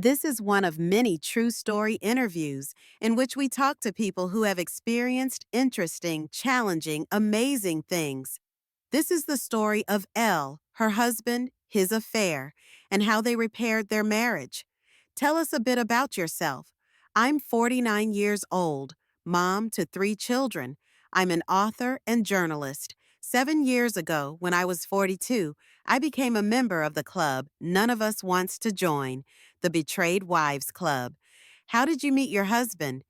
This is one of many true story interviews in which we talk to people who have experienced interesting, challenging, amazing things. This is the story of Elle, her husband, his affair, and how they repaired their marriage. Tell us a bit about yourself. I'm 49 years old, mom to 3 children. I'm an author and journalist. 7 years ago, when I was 42, I became a member of the club none of us wants to join, the Betrayed Wives Club. How did you meet your husband?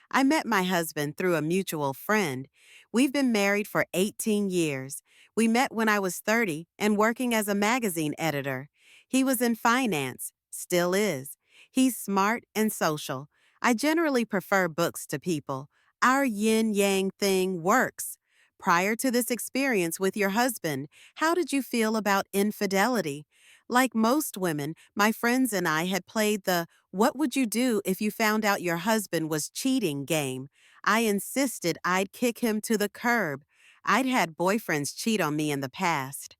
I met my husband through a mutual friend. We've been married for 18 years. We met when I was 30 and working as a magazine editor. He was in finance, still is. He's smart and social. I generally prefer books to people. Our yin-yang thing works. Prior to this experience with your husband, how did you feel about infidelity? Like most women, my friends and I had played the "what would you do if you found out your husband was cheating" game. I insisted I'd kick him to the curb. I'd had boyfriends cheat on me in the past.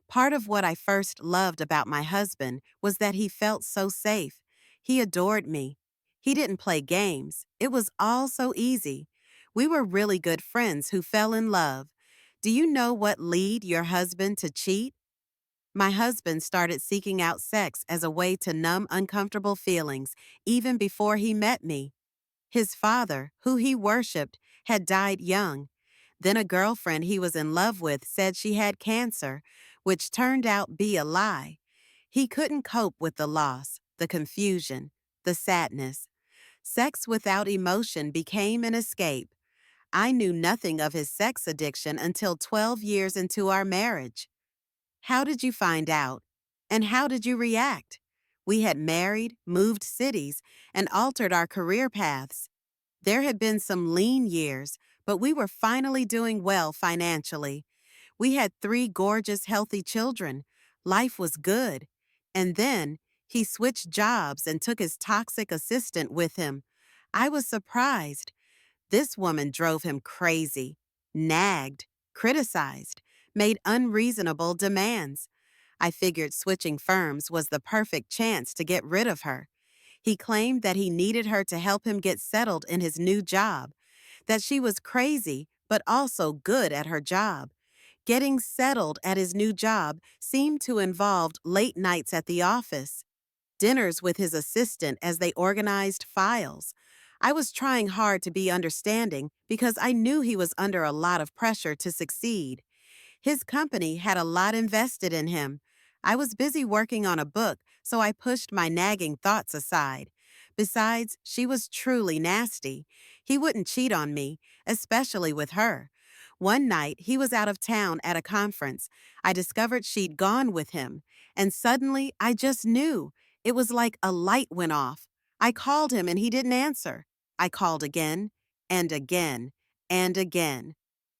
Part of what I first loved about my husband was that he felt so safe. He adored me. He didn't play games. It was all so easy. We were really good friends who fell in love. Do you know what led your husband to cheat? My husband started seeking out sex as a way to numb uncomfortable feelings even before he met me. His father, who he worshipped, had died young. Then a girlfriend he was in love with said she had cancer, which turned out be a lie. He couldn't cope with the loss, the confusion, the sadness. Sex without emotion became an escape. I knew nothing of his sex addiction until 12 years into our marriage. How did you find out? And how did you react? We had married, moved cities, and altered our career paths. There had been some lean years, but we were finally doing well financially. We had 3 gorgeous, healthy children. Life was good. And then he switched jobs and took his toxic assistant with him. I was surprised. This woman drove him crazy, nagged, criticized, made unreasonable demands. I figured switching firms was the perfect chance to get rid of her. He claimed that he needed her to help him get settled in his new job, that she was crazy but also good at her job. Getting settled at his new job seemed to involve late nights at the office, dinners with his assistant as they organized files. I was trying hard to be understanding because I knew he was under a lot of pressure to succeed. His company had a lot invested in him. I was busy working on a book, so I pushed my nagging thoughts aside. Besides, she was truly nasty. He wouldn't cheat on me, especially with her. One night, he was out of town at a conference. I discovered she'd gone with him, and suddenly I just knew. It was like a light went off. I called him and he didn't answer. I called again, and again, and again.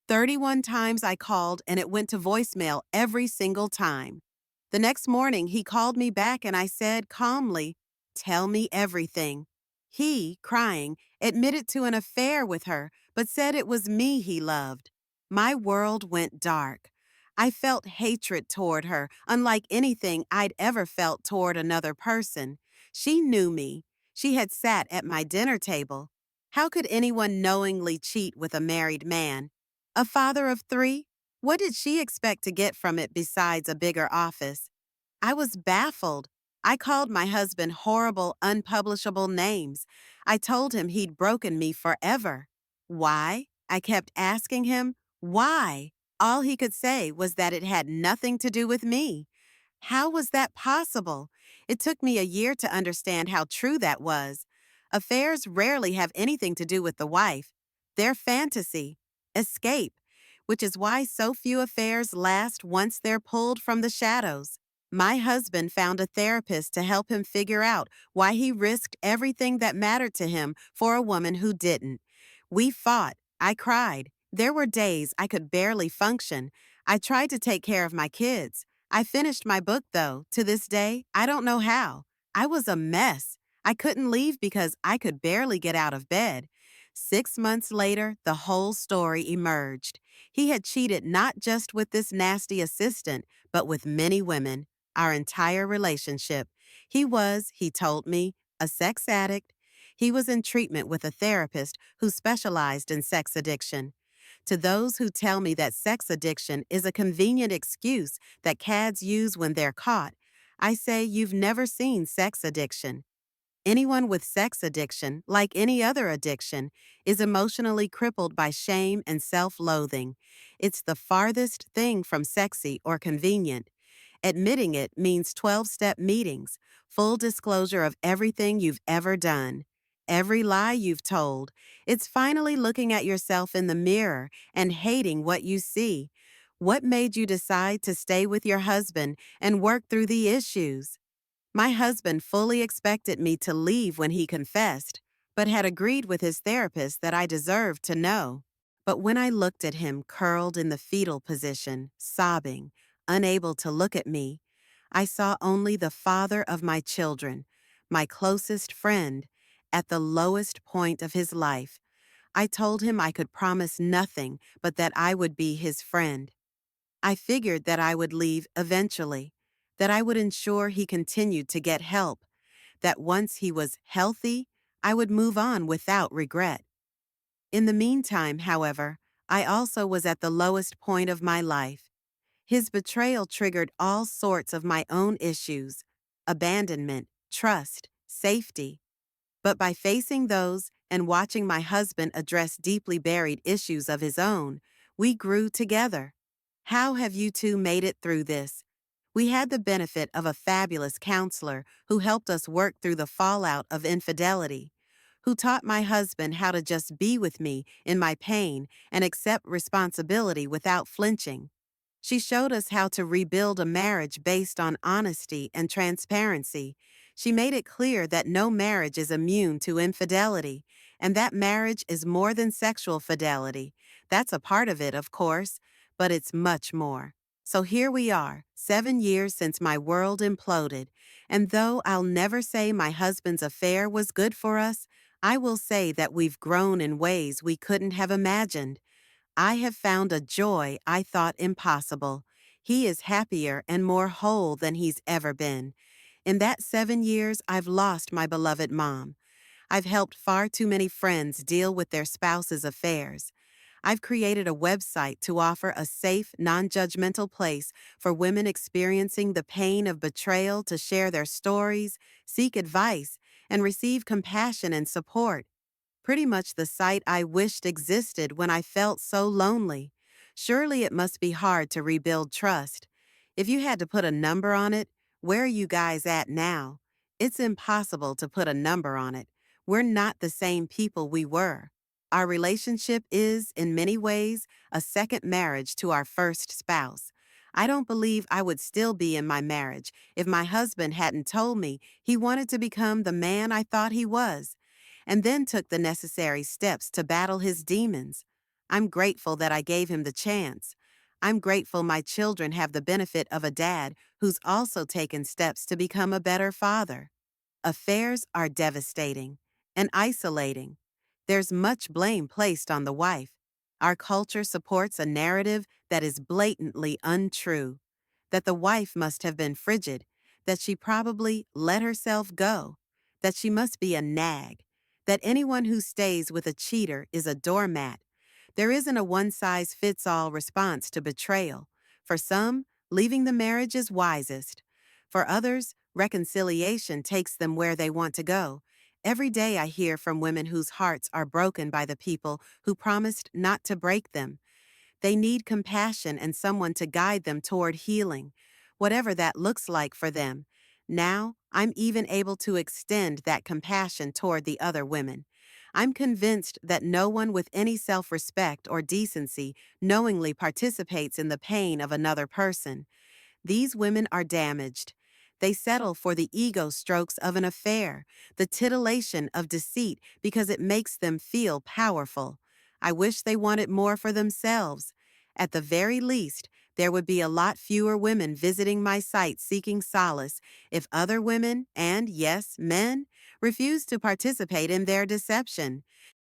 31 times I called and it went to voicemail every single time. The next morning, he called me back and I said calmly, "Tell me everything." He, crying, admitted to an affair with her, but said it was me he loved. My world went dark. I felt hatred toward her, unlike anything I'd ever felt toward another person. She knew me. She had sat at my dinner table. How could anyone knowingly cheat with a married man? A father of 3? What did she expect to get from it besides a bigger office? I was baffled. I called my husband horrible, unpublishable names. I told him he'd broken me forever. Why? I kept asking him, why? All he could say was that it had nothing to do with me. How was that possible? It took me a year to understand how true that was. Affairs rarely have anything to do with the wife. They're fantasy, escape, which is why so few affairs last once they're pulled from the shadows. My husband found a therapist to help him figure out why he risked everything that mattered to him for a woman who didn't. We fought. I cried. There were days I could barely function. I tried to take care of my kids. I finished my book, though. To this day, I don't know how. I was a mess. I couldn't leave because I could barely get out of bed. 6 months later, the whole story emerged. He had cheated not just with this nasty assistant, but with many women, our entire relationship. He told me, a sex addict. He was in treatment with a therapist who specialized in sex addiction. To those who tell me that sex addiction is a convenient excuse that cads use when they're caught, I say you've never seen sex addiction. Anyone with sex addiction, like any other addiction, is emotionally crippled by shame and self loathing. It's the farthest thing from sexy or convenient. Admitting it means 12-step meetings, full disclosure of everything you've ever done, every lie you've told. It's finally looking at yourself in the mirror and hating what you see. What made you decide to stay with your husband and work through the issues? My husband fully expected me to leave when he confessed, but had agreed with his therapist that I deserved to know. But when I looked at him curled in the fetal position, sobbing, unable to look at me, I saw only the father of my children, my closest friend, at the lowest point of his life. I told him I could promise nothing but that I would be his friend. I figured that I would leave eventually, that I would ensure he continued to get help, that once he was healthy, I would move on without regret. In the meantime, however, I also was at the lowest point of my life. His betrayal triggered all sorts of my own issues: abandonment, trust, safety. But by facing those and watching my husband address deeply buried issues of his own, we grew together. How have you two made it through this? We had the benefit of a fabulous counselor who helped us work through the fallout of infidelity, who taught my husband how to just be with me in my pain and accept responsibility without flinching. She showed us how to rebuild a marriage based on honesty and transparency. She made it clear that no marriage is immune to infidelity, and that marriage is more than sexual fidelity. That's a part of it, of course, but it's much more. So here we are, 7 years since my world imploded, and though I'll never say my husband's affair was good for us, I will say that we've grown in ways we couldn't have imagined. I have found a joy I thought impossible. He is happier and more whole than he's ever been. In that 7 years, I've lost my beloved mom. I've helped far too many friends deal with their spouses' affairs. I've created a website to offer a safe, non-judgmental place for women experiencing the pain of betrayal to share their stories, seek advice, and receive compassion and support. Pretty much the site I wished existed when I felt so lonely. Surely it must be hard to rebuild trust. If you had to put a number on it, where are you guys at now? It's impossible to put a number on it. We're not the same people we were. Our relationship is, in many ways, a second marriage to our first spouse. I don't believe I would still be in my marriage if my husband hadn't told me he wanted to become the man I thought he was, and then took the necessary steps to battle his demons. I'm grateful that I gave him the chance. I'm grateful my children have the benefit of a dad who's also taken steps to become a better father. Affairs are devastating and isolating. There's much blame placed on the wife. Our culture supports a narrative that is blatantly untrue, that the wife must have been frigid, that she probably let herself go, that she must be a nag, that anyone who stays with a cheater is a doormat. There isn't a one-size-fits-all response to betrayal. For some, leaving the marriage is wisest. For others, reconciliation takes them where they want to go. Every day I hear from women whose hearts are broken by the people who promised not to break them. They need compassion and someone to guide them toward healing, whatever that looks like for them. Now, I'm even able to extend that compassion toward the other women. I'm convinced that no one with any self-respect or decency knowingly participates in the pain of another person. These women are damaged. They settle for the ego strokes of an affair, the titillation of deceit because it makes them feel powerful. I wish they wanted more for themselves. At the very least, there would be a lot fewer women visiting my site seeking solace if other women, and yes, men, refused to participate in their deception.